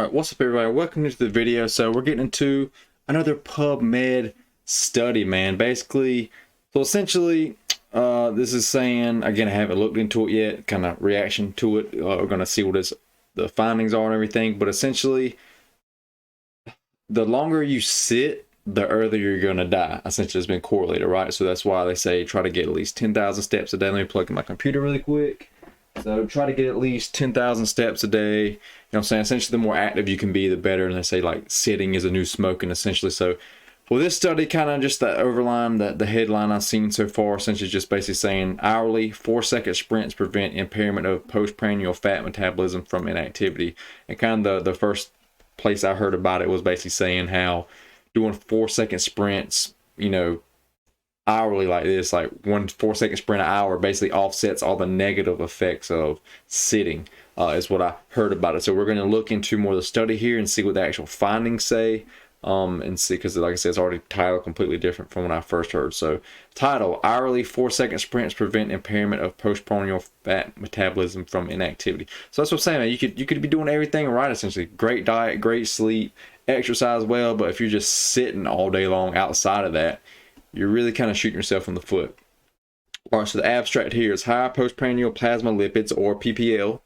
Alright, what's up everybody? Welcome to the video. So we're getting into another PubMed study, man. Basically, so essentially, this is saying, again, I haven't looked into it yet, kind of reaction to it. We're going to see what the findings are and everything. But essentially, the longer you sit, the earlier you're going to die. Essentially, it's been correlated, right? So that's why they say try to get at least 10,000 steps a day. Let me plug in my computer really quick. So try to get at least 10,000 steps a day. You know what I'm saying? Essentially, the more active you can be, the better. And they say like sitting is a new smoking, essentially. So well, this study kind of just that overline, the headline I've seen so far, essentially just basically saying hourly 4-second sprints prevent impairment of postprandial fat metabolism from inactivity. And kind of the first place I heard about it was basically saying how doing 4-second sprints, you know, hourly like this, like 1 4-second sprint an hour, basically offsets all the negative effects of sitting, is what I heard about it. So we're going to look into more of the study here and see what the actual findings say, and see, because like I said, it's already titled completely different from when I first heard. So title: hourly 4-second sprints prevent impairment of postprandial fat metabolism from inactivity. So that's what I'm saying, man. You could be doing everything right, essentially. Great diet, great sleep, exercise well, but if you're just sitting all day long outside of that, you're really kind of shooting yourself in the foot. All right, so the abstract here is high postprandial plasma lipids, or PPL,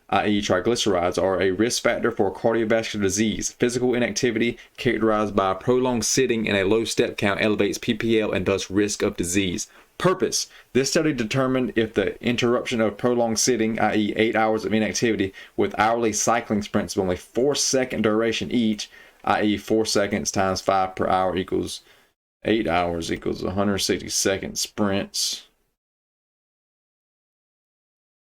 i.e. triglycerides, are a risk factor for cardiovascular disease. Physical inactivity characterized by prolonged sitting and a low step count elevates PPL and thus risk of disease. Purpose: this study determined if the interruption of prolonged sitting, i.e. 8 hours of inactivity, with hourly cycling sprints of only 4-second duration each, i.e. 4 seconds times 5 per hour equals 8 hours equals 160-second sprints.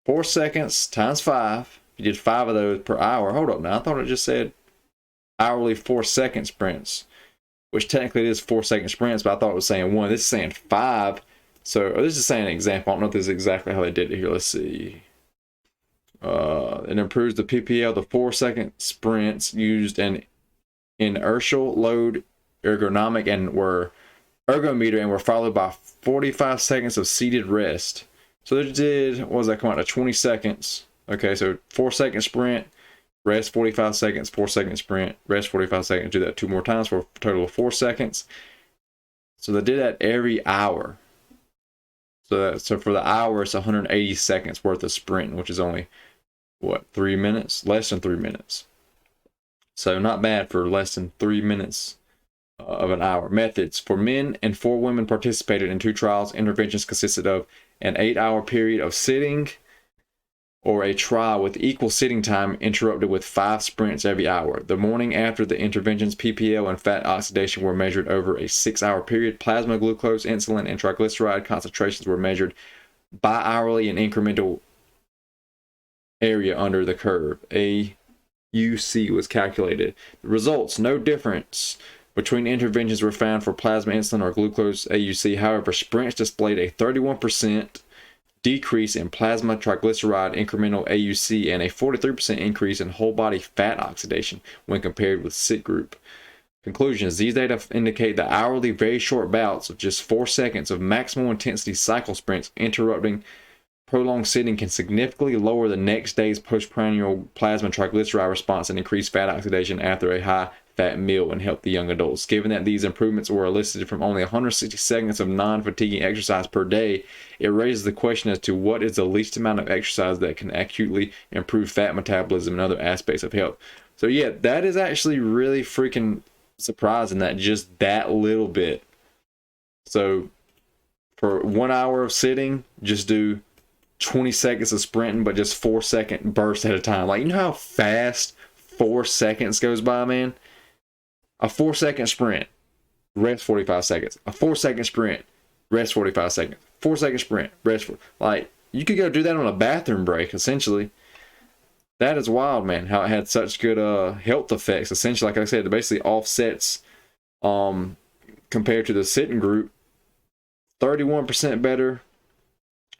4 seconds times 5. You did 5 of those per hour. Hold up now. I thought it just said hourly 4-second sprints, which technically it is 4-second sprints, but I thought it was saying 1. This is saying 5. So this is saying an example. I don't know if this is exactly how they did it here. Let's see. It improves the PPL. The 4-second sprints used an inertial load ergonomic and were ergometer and were followed by 45 seconds of seated rest. So they did, what was that, come out to 20 seconds. Okay, so 4-second sprint, rest 45 seconds, 4-second sprint, rest 45 seconds. Do that 2 more times for a total of 4 seconds. So they did that every hour. So for the hour, it's 180 seconds worth of sprinting, which is only, what, 3 minutes? Less than 3 minutes. So not bad for less than 3 minutes of an hour. Methods: for men and 4 women participated in 2 trials. Interventions consisted of an 8-hour period of sitting or a trial with equal sitting time interrupted with 5 sprints every hour. The morning after the interventions, PPL and fat oxidation were measured over a 6-hour period. Plasma glucose, insulin, and triglyceride concentrations were measured bi-hourly in incremental area under the curve. AUC was calculated. The results: no difference between interventions were found for plasma insulin or glucose AUC. However, sprints displayed a 31% decrease in plasma triglyceride incremental AUC and a 43% increase in whole body fat oxidation when compared with sit group. Conclusions: these data indicate that hourly very short bouts of just 4 seconds of maximal intensity cycle sprints interrupting prolonged sitting can significantly lower the next day's postprandial plasma triglyceride response and increase fat oxidation after a high fat meal in healthy young adults. Given that these improvements were elicited from only 160 seconds of non-fatiguing exercise per day, it raises the question as to what is the least amount of exercise that can acutely improve fat metabolism and other aspects of health. So yeah, that is actually really freaking surprising, that just that little bit. So for 1 hour of sitting, just do 20 seconds of sprinting, but just 4-second bursts at a time. Like, you know how fast 4 seconds goes by, man? A 4-second sprint, rest 45 seconds. A 4-second sprint, rest 45 seconds. 4-second sprint, rest. Like, you could go do that on a bathroom break, essentially. That is wild, man, how it had such good health effects. Essentially, like I said, it basically offsets compared to the sitting group. 31% better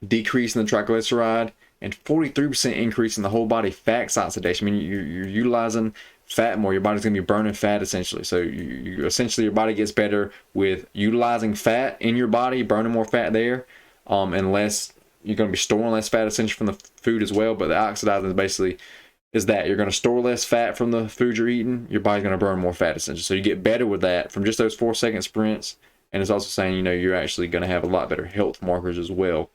decrease in the triglyceride and 43% increase in the whole body fat oxidation. I mean, you're utilizing fat more. Your body's going to be burning fat, essentially. So you essentially, your body gets better with utilizing fat in your body, burning more fat there, and less, you're going to be storing less fat, essentially, from the food as well. But the oxidizing is basically is that you're going to store less fat from the food you're eating. Your body's going to burn more fat, essentially. So you get better with that from just those 4-second sprints. And it's also saying, you know, you're actually going to have a lot better health markers as well.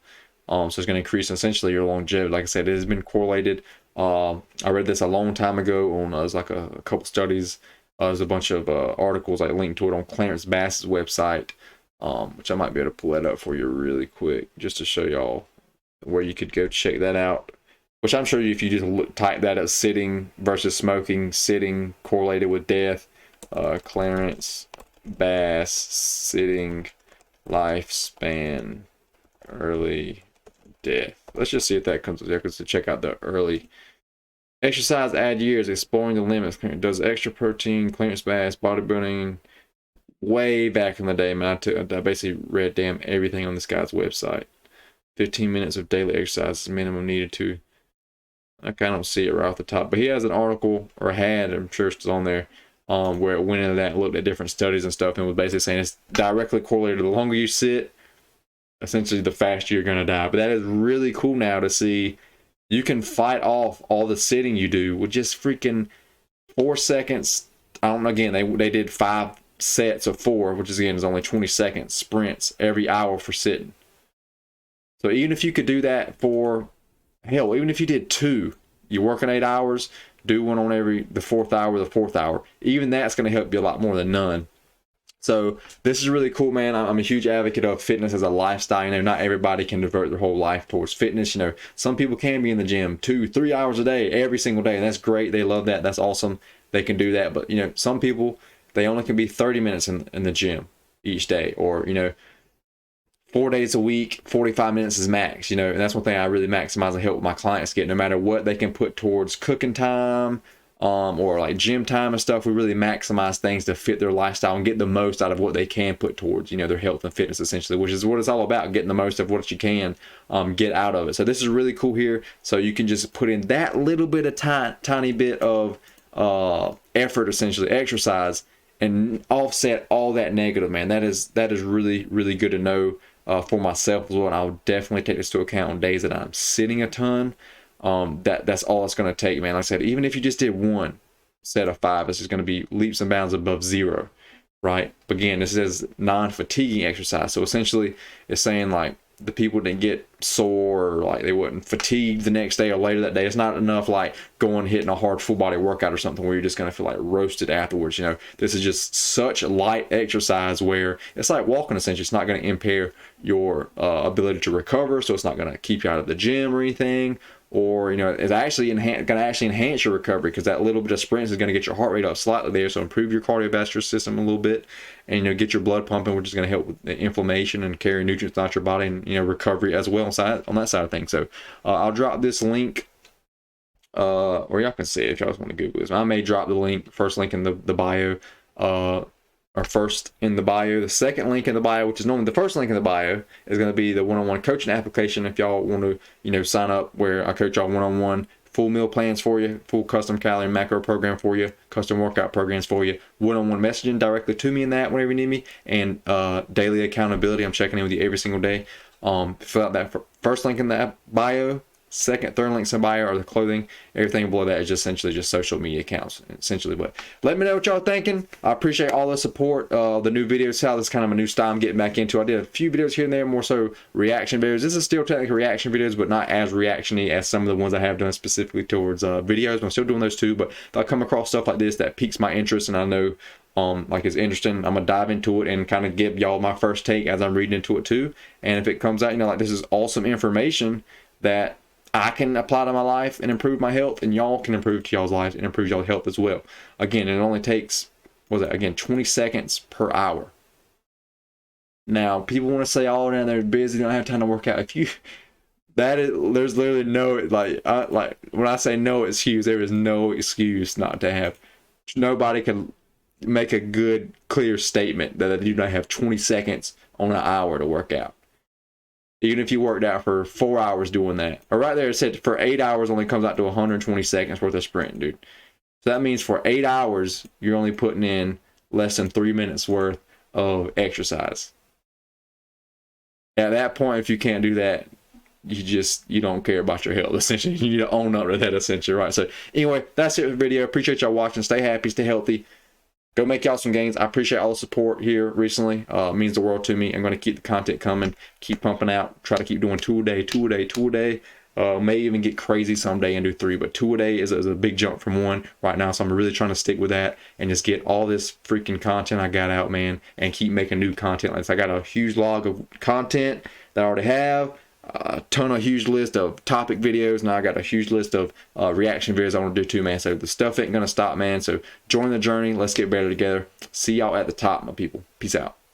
So it's going to increase essentially your longevity. Like I said, it has been correlated. I read this a long time ago on it was like a couple studies. There's a bunch of articles I linked to it on Clarence Bass's website, which I might be able to pull that up for you really quick just to show y'all where you could go check that out. Which I'm sure if you just type that as sitting versus smoking, sitting correlated with death, Clarence Bass sitting lifespan early death. Let's just see if that comes up there, because to check out the early exercise add years, exploring the limits. Does extra protein, Clarence Bass, bodybuilding, way back in the day, man. I basically read damn everything on this guy's website. 15 minutes of daily exercise is minimum needed to. I kind of see it right off the top, but he has an article, or had, I'm sure it's still on there, where it went into that and looked at different studies and stuff, and was basically saying it's directly correlated to the longer you sit, essentially the faster you're going to die. But that is really cool now to see you can fight off all the sitting you do with just freaking 4 seconds. I don't know, again, they did 5 sets of 4, which is, again, is only 20 seconds sprints every hour for sitting. So even if you could do that for, hell, even if you did 2, you're working 8 hours, do one on the fourth hour, even that's going to help you a lot more than none. So this is really cool, man. I'm a huge advocate of fitness as a lifestyle. You know, not everybody can divert their whole life towards fitness. You know, some people can be in the gym 2-3 hours a day, every single day, and that's great. They love that. That's awesome. They can do that. But, you know, some people, they only can be 30 minutes in the gym each day, or, you know, 4 days a week, 45 minutes is max, you know, and that's one thing I really maximize and help my clients get. No matter what they can put towards cooking time, or like gym time and stuff, we really maximize things to fit their lifestyle and get the most out of what they can put towards, you know, their health and fitness, essentially, which is what it's all about, getting the most of what you can get out of it. So this is really cool here. So you can just put in that little bit of tiny bit of effort, essentially, exercise, and offset all that negative, man. That is really, really good to know. For myself as well, and I'll definitely take this into account on days that I'm sitting a ton. That's all it's going to take, man. Like I said, even if you just did 1 set of 5, this is going to be leaps and bounds above 0, right? But again, this is non-fatiguing exercise, so essentially it's saying like the people didn't get sore, or like they wasn't fatigued the next day or later that day. It's not enough like going hitting a hard full body workout or something where you're just going to feel like roasted afterwards. You know, this is just such light exercise where it's like walking, essentially. It's not going to impair your ability to recover, so it's not going to keep you out of the gym or anything. Or, you know, it's actually going to actually enhance your recovery, because that little bit of sprints is going to get your heart rate up slightly there, so improve your cardiovascular system a little bit, and, you know, get your blood pumping, which is going to help with the inflammation and carry nutrients out your body, and, you know, recovery as well on that side of things. So I'll drop this link, or y'all can see it if y'all just want to Google this. I may drop the link, first link in the bio, or first in the bio. The second link in the bio, which is normally the first link in the bio, is going to be the one-on-one coaching application. If y'all want to, you know, sign up, where I coach y'all one-on-one, full meal plans for you, full custom calorie and macro program for you, custom workout programs for you, one-on-one messaging directly to me in that whenever you need me, and daily accountability. I'm checking in with you every single day. Fill out that first link in the bio. Second, third links in bio are the clothing. Everything below that is just essentially just social media accounts, essentially. But let me know what y'all are thinking. I appreciate all the support. The new videos, how this is kind of a new style I'm getting back into. I did a few videos here and there, more so reaction videos. This is still technically reaction videos, but not as reactiony as some of the ones I have done specifically towards videos. But I'm still doing those too. But if I come across stuff like this that piques my interest, and I know like it's interesting, I'm gonna dive into it and kind of give y'all my first take as I'm reading into it too. And if it comes out, you know, like this is awesome information that I can apply to my life and improve my health, and y'all can improve to y'all's lives and improve y'all's health as well. Again, it only takes, 20 seconds per hour. Now, people want to say, oh, man, they're busy, they don't have time to work out. If you, there's literally no, like when I say no excuse, there is no excuse not to have. Nobody can make a good, clear statement that you don't have 20 seconds on an hour to work out. Even if you worked out for 4 hours doing that. Or right there, it said for 8 hours only comes out to 120 seconds worth of sprint, dude. So that means for 8 hours, you're only putting in less than 3 minutes worth of exercise. At that point, if you can't do that, you don't care about your health, essentially. You need to own up to that, essentially, right? So anyway, that's it for the video. Appreciate y'all watching. Stay happy, stay healthy. Go make y'all some gains. I appreciate all the support here recently. It means the world to me. I'm going to keep the content coming, keep pumping out, try to keep doing 2 a day, 2 a day, 2 a day. May even get crazy someday and do 3, but 2 a day is a big jump from 1 right now. So I'm really trying to stick with that and just get all this freaking content I got out, man, and keep making new content. Like I got a huge log of content that I already have, a huge list of topic videos. Now I got a huge list of reaction videos I want to do too, man. So the stuff ain't gonna stop, man. So join the journey. Let's get better together. See y'all at the top, my people. Peace out.